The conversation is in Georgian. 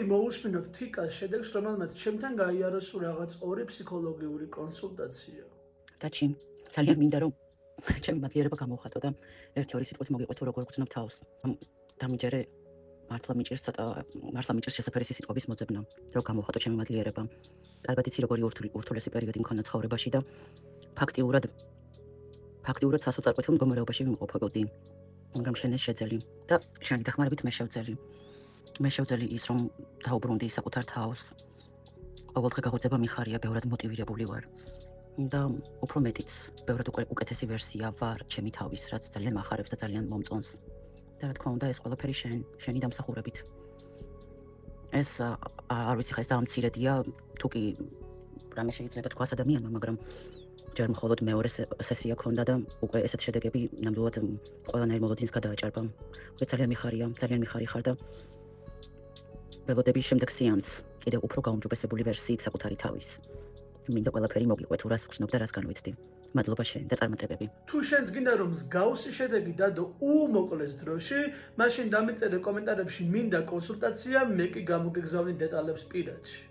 მოდი მოусმინოთ თიკას შედეგს, რომელმაც ჩემთან გაიაროს რაღაც ორი ფსიქოლოგიური კონსულტაცია. დაჩი, ძალიან მინდა რომ ჩემი მადლიერება გამოვხატო და ერთი-ორი სიტყვით მოგიყვე თუ როგორ გრძნობ თავს. დამიჯერე მართლა მიჭირს შესაფერი სიტყვების მოძებნა, რომ გამოვხატო ჩემი მადლიერება. კარგად იცი როგორი ურთულესი პერიოდი მქონდა ცხოვრებაში და ფაქტიურად სასოწარკვეთილ მდგომარეობაში ვიმყოფებოდი. მაგრამ შენ ეს შეძელი და შენი დახმარებით მე შევძელი ის რომ დაუბრუნდი საკუთარ თავს. ყოველდღე გაღვიძება მიხარია, ბევრად მოტივირებული ვარ. და უფრო მეტიც, ბევრად უკეთესი ვერსია ვარ ჩემი თავის, რაც ძალიან მახარებს და ძალიან მომწონს. და რა თქმა უნდა, ეს ყველაფერი შენი დამსახურებით. ეს არ ვიცი ხა ეს დაამცირედია, თუ კი რამე შეიძლება თქვას ადამიანმა, მაგრამ ჯერ მხოლოდ მეორე სესია ქონდა და უკვე ესეთ შედეგები ნამდვილად ყველანაირ მოლოდინს გადააჭარბა. ძალიან მიხარი ხარ და ველოდები შემდეგ სეანსს კიდევ უფრო გაუმჯობესებული ვერსიით საკუთარი თავის. მინდა ყველაფერი მოგიყვე თუ რას გრძნობ და რას განვიცდი. მადლობა შენ და წარმატებები. თუ შენს გინდა რომ მსგავსი შედეგი დადო უმოკლეს დროში, მაშინ დამიწერე კომენტარებში მინდა კონსულტაცია, მე კი გამოგეგზავნი დეტალებს პირადში.